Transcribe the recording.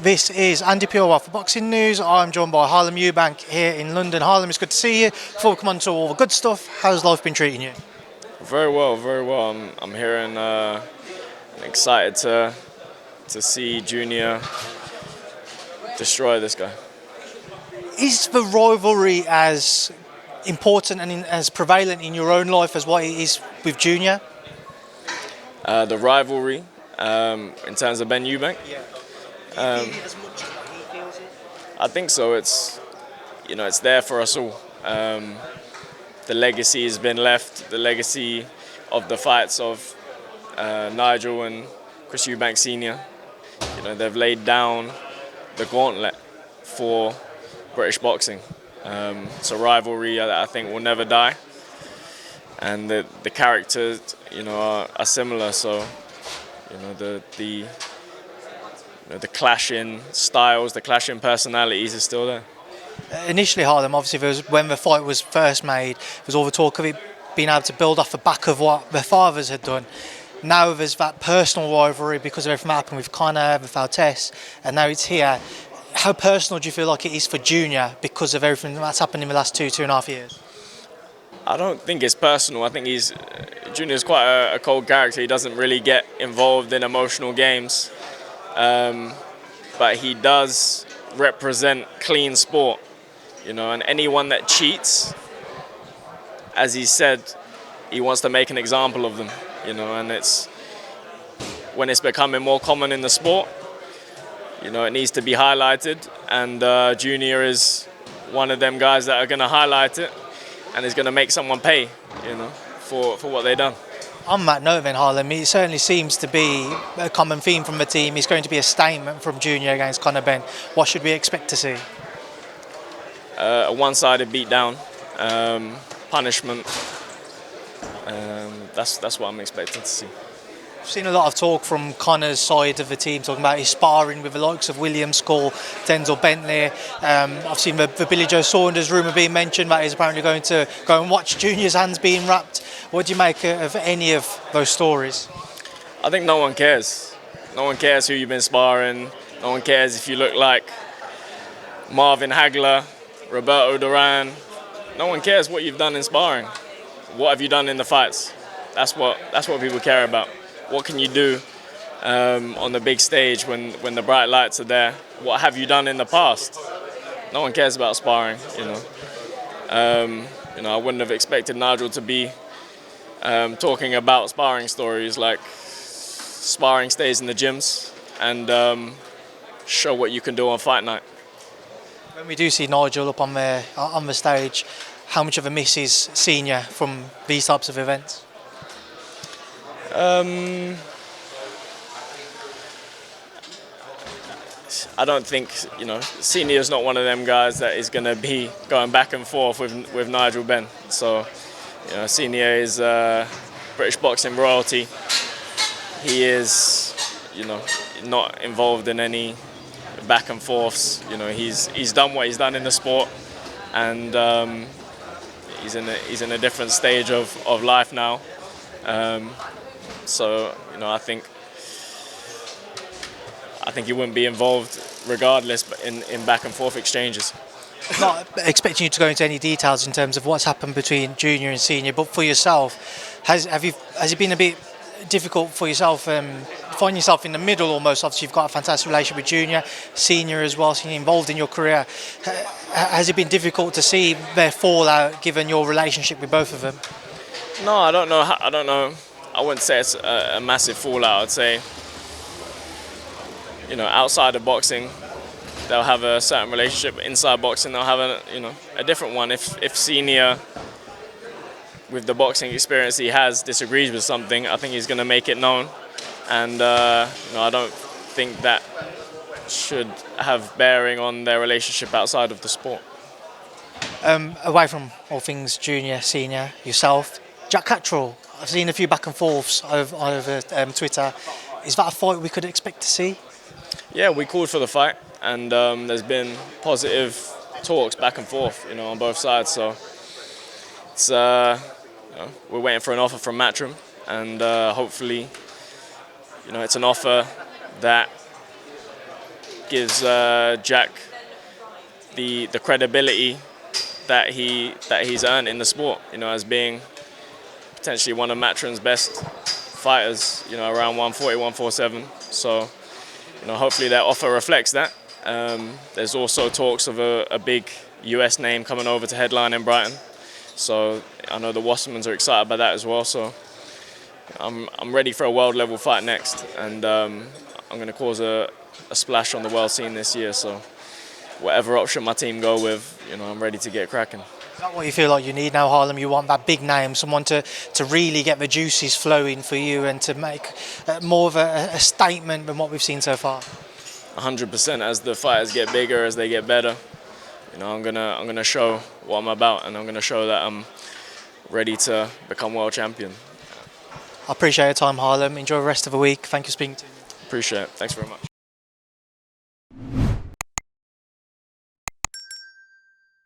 This is Andi Purewal for Boxing News. I'm joined by Harlem Eubank here in London. Harlem, it's good to see you. Before we come on to all the good stuff, how's life been treating you? Very well, very well. I'm here and excited to see Junior destroy this guy. Is the rivalry as important and as prevalent in your own life as what it is with Junior? The rivalry in terms of Ben Eubank. Yeah. Do you feel it as much as what he feels it? I think so. It's there for us all. The legacy has been left. The legacy of the fights of Nigel and Chris Eubank Sr. They've laid down the gauntlet for British boxing. It's a rivalry I think will never die, and the characters are similar. So the clash in styles, the clash in personalities is still there. Initially, Harlem, obviously, when the fight was first made, there was all the talk of it being able to build off the back of what their fathers had done. Now there's that personal rivalry because of everything that happened with Conor, with Valtes, and now it's here. How personal do you feel like it is for Junior because of everything that's happened in the last 2.5 years? I don't think it's personal. I think Junior's quite a cold character. He doesn't really get involved in emotional games, but he does represent clean sport, and anyone that cheats, as he said, he wants to make an example of them, and when it's becoming more common in the sport, it needs to be highlighted, and Junior is one of them guys that are going to highlight it and is going to make someone pay, for what they've done. On that note then, Harlem, it certainly seems to be a common theme from the team. It's going to be a statement from Junior against Conor Benn. What should we expect to see? A one-sided beatdown, punishment. That's what I'm expecting to see. I've seen a lot of talk from Conor's side of the team talking about his sparring with the likes of William Skull, Denzel Bentley. I've seen the Billy Joe Saunders rumour being mentioned that he's apparently going to go and watch Junior's hands being wrapped. What do you make of any of those stories? I think no one cares. No one cares who you've been sparring. No one cares if you look like Marvin Hagler, Roberto Duran. No one cares what you've done in sparring. What have you done in the fights? That's what people care about. What can you do on the big stage when the bright lights are there? What have you done in the past? No one cares about sparring, I wouldn't have expected Nigel to be talking about sparring stories. Like, sparring stays in the gyms and show what you can do on fight night. When we do see Nigel up on the stage, how much of a miss is Senior from these types of events? I don't think, Senior's not one of them guys that is going to be going back and forth with Nigel Benn. So, Senior is British boxing royalty. He is, not involved in any back and forths. He's done what he's done in the sport, and he's in a different stage of life now. So, I think he wouldn't be involved regardless in back and forth exchanges. Not expecting you to go into any details in terms of what's happened between Junior and Senior, but for yourself, has it been a bit difficult for yourself, finding yourself in the middle almost? Obviously, you've got a fantastic relationship with Junior, Senior as well, Senior involved in your career. Has it been difficult to see their fallout given your relationship with both of them? No, I don't know. I wouldn't say it's a massive fallout. I'd say, outside of boxing, they'll have a certain relationship. Inside boxing, they'll have a different one. If Senior, with the boxing experience he has, disagrees with something, I think he's going to make it known. And I don't think that should have bearing on their relationship outside of the sport. Away from all things Junior, Senior, yourself, Jack Catterall, I've seen a few back and forths over Twitter. Is that a fight we could expect to see? Yeah, we called for the fight, and there's been positive talks back and forth, on both sides. So it's we're waiting for an offer from Matchroom, and hopefully, it's an offer that gives Jack the credibility that he's earned in the sport. You know, as being potentially one of Matchroom's best fighters. You know, around 140, 147. So, you know, hopefully that offer reflects that. There's also talks of a big US name coming over to headline in Brighton. So I know the Wassermans are excited about that as well. So I'm ready for a world level fight next, and I'm going to cause a splash on the world scene this year. So whatever option my team go with, you know, I'm ready to get cracking. Is that what you feel like you need now, Harlem? You want that big name, someone to really get the juices flowing for you and to make more of a statement than what we've seen so far? 100%. As the fighters get bigger, as they get better, you know, I'm gonna show what I'm about, and I'm gonna show that I'm ready to become world champion. I appreciate your time, Harlem. Enjoy the rest of the week. Thank you for speaking to me. Appreciate it. Thanks very much.